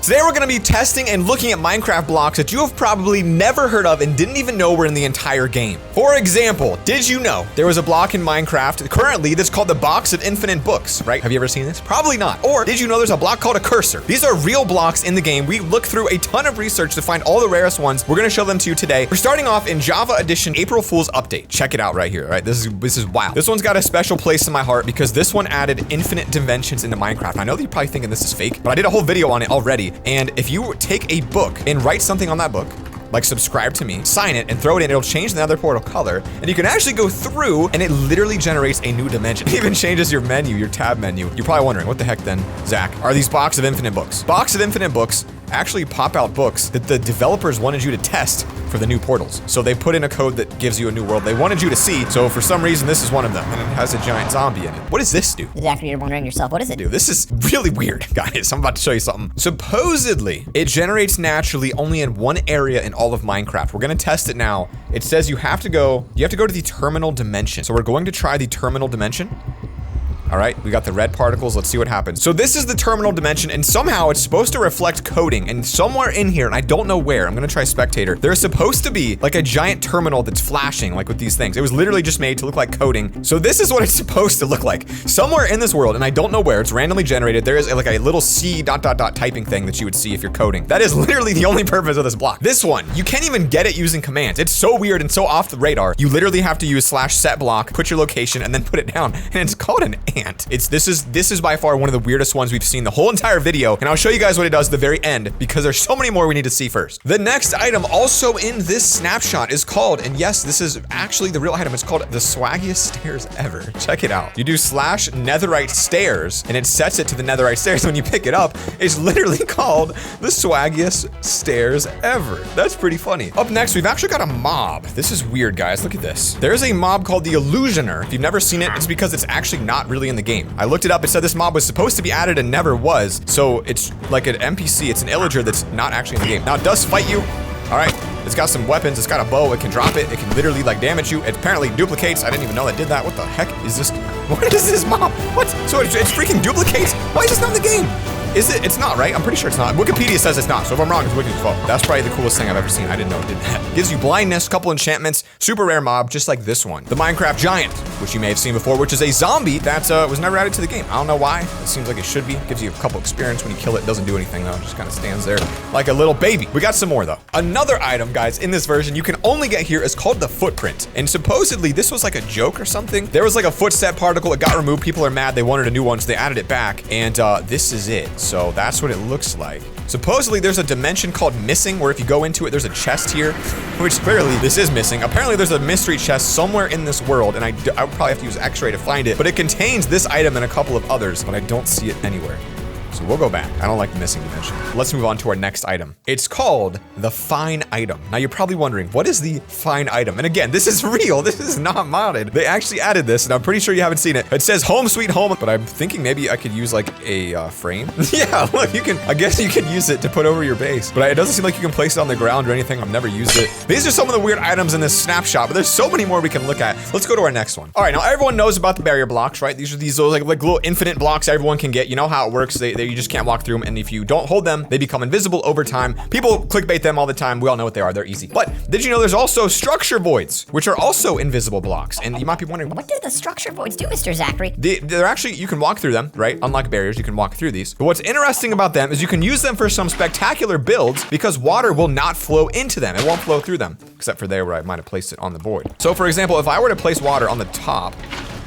Today we're gonna be testing and looking at Minecraft blocks that you have probably never heard of and didn't even know were in the entire game. For example, did you know there was a block in Minecraft currently that's called the box of infinite books, right? Have you ever seen this? Probably not. Or did you know there's a block called a cursor? These are real blocks in the game. We looked through a ton of research to find all the rarest ones. We're gonna show them to you today. We're starting off in Java Edition April Fool's Update. Check it out right here, right? This is wow. This one's got a special place in my heart because this one added infinite dimensions into Minecraft. I know that you're probably thinking this is fake, but I did a whole video on it already. And if you take a book and write something on that book, like subscribe to me, sign it, and throw it in, it'll change the nether portal color, and you can actually go through, and it literally generates a new dimension. It even changes your menu, your tab menu. You're probably wondering, what the heck then, Zach, are these box of infinite books? Box of infinite books actually pop out books that the developers wanted you to test for the new portals. So they put in a code that gives you a new world they wanted you to see. So for some reason, this is one of them, and it has a giant zombie in it. What does this do? Exactly, you're wondering yourself, what does it do? This is really weird, guys. I'm about to show you something. Supposedly, it generates naturally only in one area in all of Minecraft. We're gonna test it now. It says you have to go to the terminal dimension. So we're going to try the terminal dimension. All right, we got the red particles. Let's see what happens. So this is the terminal dimension, and somehow it's supposed to reflect coding. And somewhere in here, and I don't know where, I'm gonna try spectator, there's supposed to be like a giant terminal that's flashing, like with these things. It was literally just made to look like coding. So this is what it's supposed to look like. Somewhere in this world, and I don't know where, it's randomly generated, there is like a little C ... typing thing that you would see if you're coding. That is literally the only purpose of this block. This one, you can't even get it using commands. It's so weird and so off the radar. You literally have to use /set block, put your location, and then put it down. And it's called an ant. This is by far one of the weirdest ones we've seen the whole entire video, and I'll show you guys what it does at the very end because there's so many more we need to see first. The next item also in this snapshot is called, and yes, this is actually the real item, it's called the swaggiest stairs ever. Check it out. You do /netherite stairs, and it sets it to the netherite stairs. When you pick it up, it's literally called the swaggiest stairs ever. That's pretty funny. Up next, we've actually got a mob. This is weird, guys. Look at this. There's a mob called the Illusioner. If you've never seen it, it's because it's actually not really in the game. I looked it up. It said this mob was supposed to be added and never was. So it's like an NPC. It's an illager that's not actually in the game. Now it does fight you. All right. It's got some weapons. It's got a bow. It can drop it. It can literally like damage you. It apparently duplicates. I didn't even know that did that. What the heck is this? What is this mob? What? So it's freaking duplicates? Why is this not in the game? Is it? It's not, right? I'm pretty sure it's not. Wikipedia says it's not, so if I'm wrong, it's Wiki's fault. That's probably the coolest thing I've ever seen. I didn't know it did that. Gives you blindness, couple enchantments, super rare mob, just like this one. The Minecraft Giant, which you may have seen before, which is a zombie that was never added to the game. I don't know why. It seems like it should be. Gives you a couple experience when you kill it. Doesn't do anything though. It just kind of stands there like a little baby. We got some more though. Another item, guys, in this version you can only get here is called the footprint. And supposedly this was like a joke or something. There was like a footstep particle. It got removed. People are mad. They wanted a new one, so they added it back. And this is it. So that's what it looks like. Supposedly there's a dimension called missing where if you go into it, there's a chest here, which clearly this is missing. Apparently there's a mystery chest somewhere in this world, and I would probably have to use X-ray to find it, but it contains this item and a couple of others, but I don't see it anywhere. So we'll go back. I don't like the missing dimension. Let's move on to our next item. It's called the fine item. Now you're probably wondering, what is the fine item? And again, this is real. This is not modded. They actually added this, and I'm pretty sure you haven't seen it. It says home sweet home, but I'm thinking maybe I could use like a frame. Yeah, look, I guess you can use it to put over your base, but it doesn't seem like you can place it on the ground or anything. I've never used it. These are some of the weird items in this snapshot, but there's so many more we can look at. Let's go to our next one. All right, now everyone knows about the barrier blocks, right? These are these like little infinite blocks everyone can get. You know how it works. You just can't walk through them, and if you don't hold them, they become invisible over time. People clickbait them all the time. We all know what they are. They're easy. But did you know there's also structure voids, which are also invisible blocks? And you might be wondering, what do the structure voids do, Mr. Zachary? They're actually, you can walk through them, right? Unlike barriers, you can walk through these. But what's interesting about them is you can use them for some spectacular builds because water will not flow into them. It won't flow through them, except for there where I might have placed it on the board. So for example, if I were to place water on the top,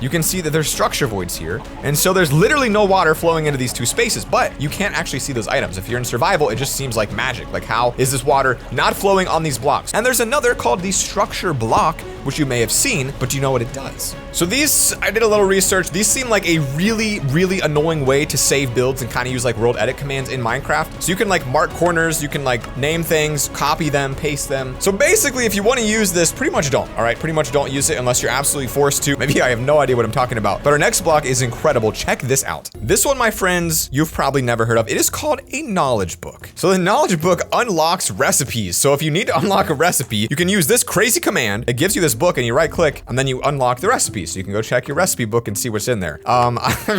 you can see that there's structure voids here. And so there's literally no water flowing into these two spaces, but you can't actually see those items. If you're in survival, it just seems like magic. Like, how is this water not flowing on these blocks? And there's another called the structure block, which you may have seen, but do you know what it does? So these, I did a little research. These seem like a really, really annoying way to save builds and kind of use like world edit commands in Minecraft. So you can like mark corners, you can like name things, copy them, paste them. So basically, if you want to use this, pretty much don't, all right? Pretty much don't use it unless you're absolutely forced to. Maybe I have no idea what I'm talking about, but our next block is incredible. Check this out. This one, my friends, you've probably never heard of. It is called a knowledge book. So the knowledge book unlocks recipes. So if you need to unlock a recipe, you can use this crazy command. It gives you this this book and you right click and then you unlock the recipe. So you can go check your recipe book and see what's in there. I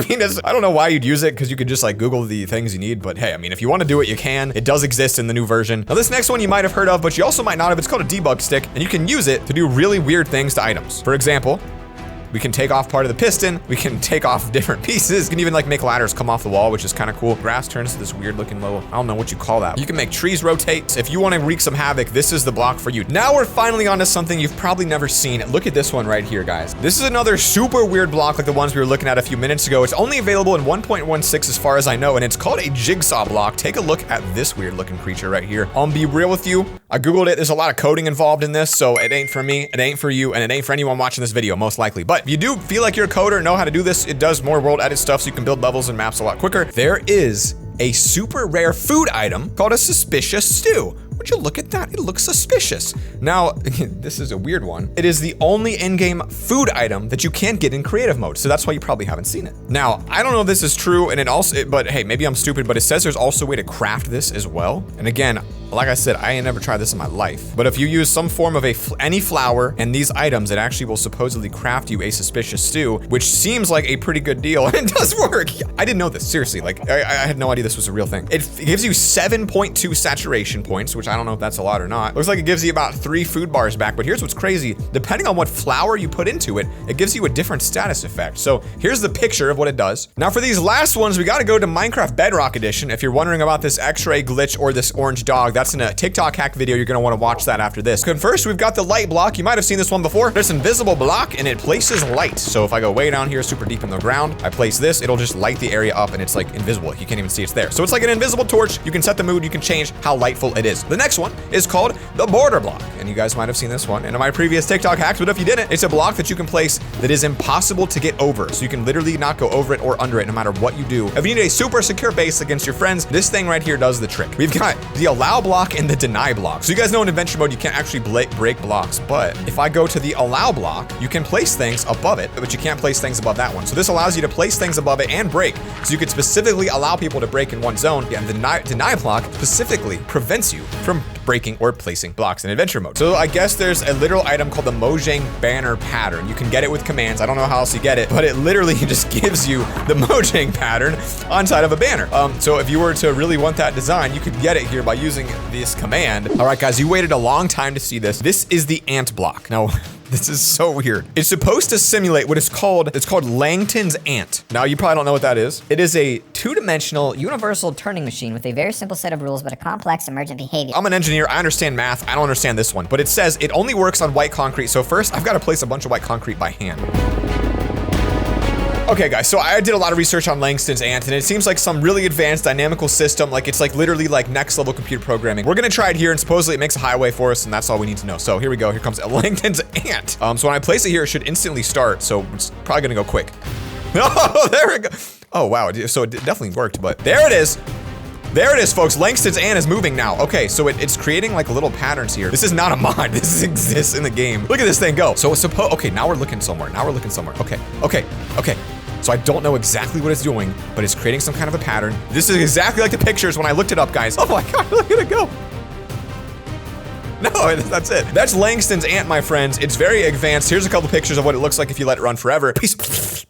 mean, I don't know why you'd use it because you could just like Google the things you need. But hey, I mean, if you want to do it, you can. It does exist in the new version. Now this next one you might have heard of, but you also might not have. It's called a debug stick and you can use it to do really weird things to items. For example, we can take off part of the piston. We can take off different pieces. You can even like make ladders come off the wall, which is kind of cool. Grass turns to this weird looking little, I don't know what you call that. You can make trees rotate. If you want to wreak some havoc, this is the block for you. Now we're finally onto something you've probably never seen. Look at this one right here, guys. This is another super weird block like the ones we were looking at a few minutes ago. It's only available in 1.16 as far as I know, and it's called a jigsaw block. Take a look at this weird looking creature right here. I'll be real with you. I Googled it. There's a lot of coding involved in this, so it ain't for me, it ain't for you, and it ain't for anyone watching this video, most likely. But if you do feel like you're a coder, know how to do this, it does more world edit stuff so you can build levels and maps a lot quicker. There is a super rare food item called a suspicious stew. Would you look at that? It looks suspicious. Now, this is a weird one. It is the only in-game food item that you can't get in creative mode, so that's why you probably haven't seen it. Now, I don't know if this is true, and but hey, maybe I'm stupid, but it says there's also a way to craft this as well. And again, like I said, I ain't never tried this in my life. But if you use some form of any flour and these items, it actually will supposedly craft you a suspicious stew, which seems like a pretty good deal, and it does work. I didn't know this, seriously. Like, I had no idea this was a real thing. It gives you 7.2 saturation points, which I don't know if that's a lot or not. Looks like it gives you about 3 food bars back, but here's what's crazy. Depending on what flour you put into it, it gives you a different status effect. So here's the picture of what it does. Now for these last ones, we gotta go to Minecraft Bedrock Edition. If you're wondering about this X-ray glitch or this orange dog, that's in a TikTok hack video. You're gonna wanna watch that after this. And first, we've got the light block. You might have seen this one before. There's an invisible block and it places light. So if I go way down here, super deep in the ground, I place this, it'll just light the area up and it's like invisible. You can't even see it's there. So it's like an invisible torch. You can set the mood, you can change how lightful it is. The next one is called the border block. And you guys might have seen this one in my previous TikTok hacks, but if you didn't, it's a block that you can place that is impossible to get over. So you can literally not go over it or under it no matter what you do. If you need a super secure base against your friends, this thing right here does the trick. We've got the allow block and the deny block. So you guys know in adventure mode, you can't actually break blocks, but if I go to the allow block, you can place things above it, but you can't place things above that one. So this allows you to place things above it and break. So you could specifically allow people to break in one zone. Yeah, and the deny block specifically prevents you from breaking or placing blocks in adventure mode. So I guess there's a literal item called the Mojang banner pattern. You can get it with commands. I don't know how else you get it, but it literally just gives you the Mojang pattern on side of a banner. So if you were to really want that design, you could get it here by using this command. All right, guys, you waited a long time to see this. This is the ant block. Now, this is so weird. It's supposed to simulate what it's called Langstons Ant. Now, you probably don't know what that is. It is a two-dimensional Universal turning machine with a very simple set of rules but a complex emergent behavior. I'm an engineer, I understand math, I don't understand this one, but it says it only works on white concrete. So first, I've got to place a bunch of white concrete by hand. Okay, guys, so I did a lot of research on Langstons Ant, and it seems like some really advanced dynamical system. Like, it's like literally like next level computer programming. We're gonna try it here, and supposedly it makes a highway for us, and that's all we need to know. So here we go. Here comes a Langstons Ant. So when I place it here, it should instantly start. So it's probably gonna go quick. Oh, there we go. Oh, wow. So it definitely worked, but there it is. There it is, folks. Langstons Ant is moving now. Okay, so it's creating like little patterns here. This is not a mod. This exists in the game. Look at this thing go. So it's okay, now we're looking somewhere. Okay. So I don't know exactly what it's doing, but it's creating some kind of a pattern. This is exactly like the pictures when I looked it up, guys. Oh my God, look at it go. No, that's it. That's Langstons Ant, my friends. It's very advanced. Here's a couple pictures of what it looks like if you let it run forever. Peace.